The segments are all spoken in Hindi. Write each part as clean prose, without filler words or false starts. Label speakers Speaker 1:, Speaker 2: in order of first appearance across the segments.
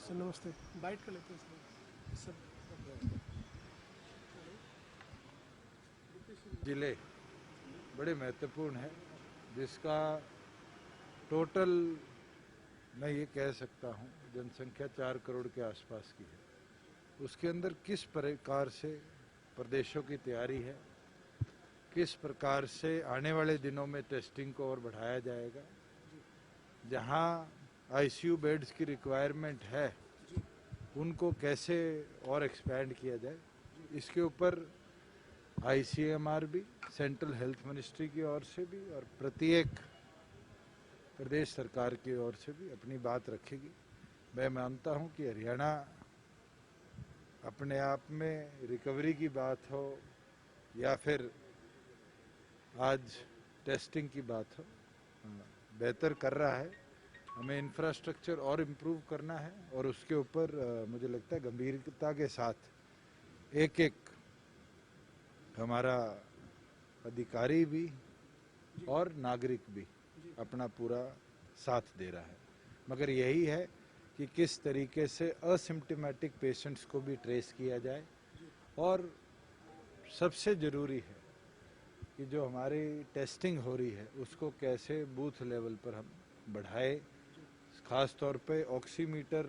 Speaker 1: सर नमस्ते। बाइट कर लेते हैं सर।
Speaker 2: जिले बड़े महत्वपूर्ण है, जिसका टोटल मैं ये कह सकता हूँ जनसंख्या 4 करोड़ के आसपास की है। उसके अंदर किस प्रकार से प्रदेशों की तैयारी है, किस प्रकार से आने वाले दिनों में टेस्टिंग को और बढ़ाया जाएगा, जहाँ आईसीयू बेड्स की रिक्वायरमेंट है उनको कैसे और एक्सपैंड किया जाए, इसके ऊपर आईसीएमआर भी, सेंट्रल हेल्थ मिनिस्ट्री की ओर से भी और प्रत्येक प्रदेश सरकार की ओर से भी अपनी बात रखेगी। मैं मानता हूं कि हरियाणा अपने आप में रिकवरी की बात हो या फिर आज टेस्टिंग की बात हो, बेहतर कर रहा है। हमें इंफ्रास्ट्रक्चर और इम्प्रूव करना है और उसके ऊपर मुझे लगता है गंभीरता के साथ एक एक हमारा अधिकारी भी और नागरिक भी अपना पूरा साथ दे रहा है। मगर यही है कि किस तरीके से असिम्प्टोमेटिक पेशेंट्स को भी ट्रेस किया जाए और सबसे ज़रूरी है कि जो हमारी टेस्टिंग हो रही है उसको कैसे बूथ लेवल पर हम बढ़ाए। ख़ास तौर पे ऑक्सीमीटर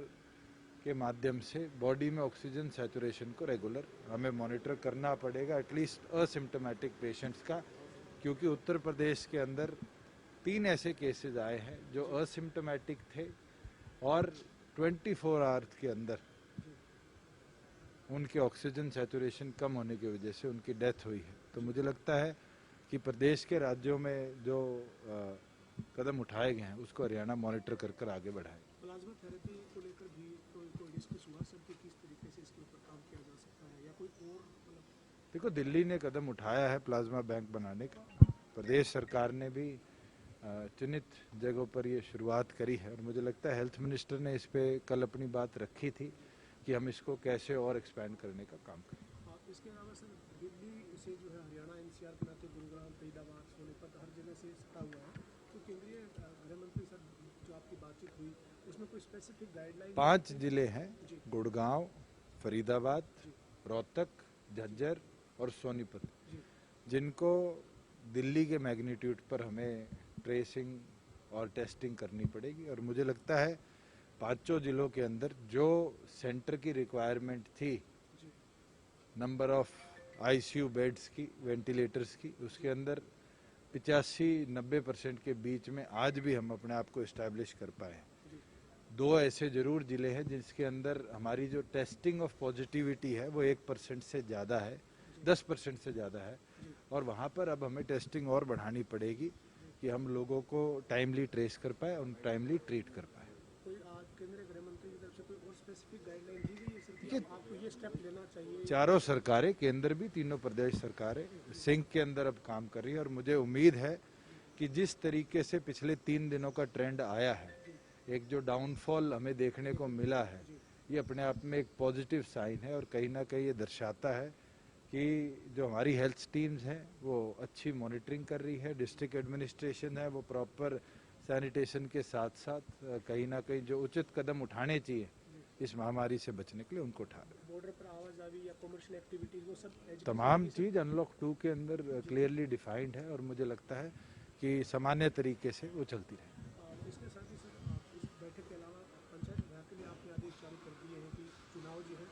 Speaker 2: के माध्यम से बॉडी में ऑक्सीजन सैचुरेशन को रेगुलर हमें मॉनिटर करना पड़ेगा, एटलीस्ट असिम्प्टोमेटिक पेशेंट्स का, क्योंकि उत्तर प्रदेश के अंदर 3 ऐसे केसेस आए हैं जो असिम्प्टोमेटिक थे और 24 आवर्स के अंदर उनके ऑक्सीजन सैचुरेशन कम होने की वजह से उनकी डेथ हुई है। तो मुझे लगता है कि प्रदेश के राज्यों में जो कदम उठाए गए हैं उसको हरियाणा मॉनिटर कर आगे बढ़ाए।
Speaker 1: प्लाज्मा थेरेपी को लेकर भी कोई डिस्कस हुआ सर कि किस तरीके से इसके ऊपर काम किया जा सकता है या कोई और
Speaker 2: देखो, दिल्ली ने कदम उठाया है प्लाज्मा बैंक बनाने का, प्रदेश सरकार ने भी चुनित जगहों पर ये शुरुआत करी है और मुझे लगता है हेल्थ मिनिस्टर ने इस पे कल अपनी बात रखी थी कि हम इसको कैसे और एक्सपैंड करने का काम करें।
Speaker 1: इसके अलावा सर दिल्ली से जो है हरियाणा एनसीआर के नाते गुरुग्राम, फरीदाबाद, सोनीपत हर जगह से सटा हुआ है, तो केंद्रीय गृह मंत्री सर जो आपकी बातचीत हुई उसमें कोई स्पेसिफिक गाइडलाइन?
Speaker 2: 5 जिले हैं, गुड़गांव, फरीदाबाद, रोहतक, झज्जर और सोनीपत, जिनको दिल्ली के मैग्नीट्यूड पर हमें ट्रेसिंग और टेस्टिंग करनी पड़ेगी। और मुझे लगता है 5 जिलों के अंदर जो सेंटर की रिक्वायरमेंट थी नंबर ऑफ आईसीयू बेड्स की, वेंटिलेटर्स की, उसके अंदर 85-90% के बीच में आज भी हम अपने आप को इस्टेब्लिश कर पाए। 2 ऐसे जरूर जिले हैं जिसके अंदर हमारी जो टेस्टिंग ऑफ पॉजिटिविटी है वो 1% से ज़्यादा है, 10% से ज़्यादा है, और वहाँ पर अब हमें टेस्टिंग और बढ़ानी पड़ेगी कि हम लोगों को टाइमली ट्रेस कर पाए और टाइमली ट्रीट कर पाए।
Speaker 1: कोई केंद्रीय गृह मंत्री की तरफ से कोई और स्पेसिफिक गाइडलाइन दी गई है सर कि आपको ये स्टेप लेना चाहिए?
Speaker 2: चारों सरकारें, केंद्र भी, तीनों प्रदेश सरकारें सिंक के अंदर अब काम कर रही है और मुझे उम्मीद है कि जिस तरीके से पिछले 3 दिनों का ट्रेंड आया है, एक जो डाउनफॉल हमें देखने को मिला है, ये अपने आप में एक पॉजिटिव साइन है और कहीं ना कहीं ये दर्शाता है कि जो हमारी हेल्थ टीम्स हैं वो अच्छी मॉनिटरिंग कर रही है, डिस्ट्रिक्ट एडमिनिस्ट्रेशन है वो प्रॉपर सैनिटेशन के साथ साथ कहीं ना कहीं जो उचित कदम उठाने चाहिए इस महामारी से बचने के लिए उनको उठा रहे हैं।
Speaker 1: बॉर्डर पर आवाजाही या कमर्शियल एक्टिविटीज वो सब
Speaker 2: तमाम चीज़ अनलॉक 2 के अंदर क्लियरली डिफाइंड है और मुझे लगता है कि सामान्य तरीके से वो चलती रहे।
Speaker 1: इसके साथ ही सर इस बैठक के अलावा पंचायत विभाग के लिए आपने आदेश जारी कर दिए हैं कि चुनाव जो है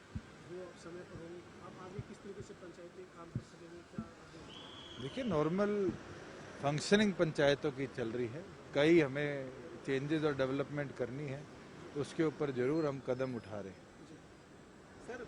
Speaker 1: वो समय पर होंगे, आप आगे किस तरीके से पंचायतें काम कर सकेंगे, क्या?
Speaker 2: देखिए, नॉर्मल फंक्शनिंग पंचायतों की चल रही है, कई हमें चेंजेस और डेवलपमेंट करनी है, उसके ऊपर जरूर हम कदम उठा रहे हैं।
Speaker 1: सर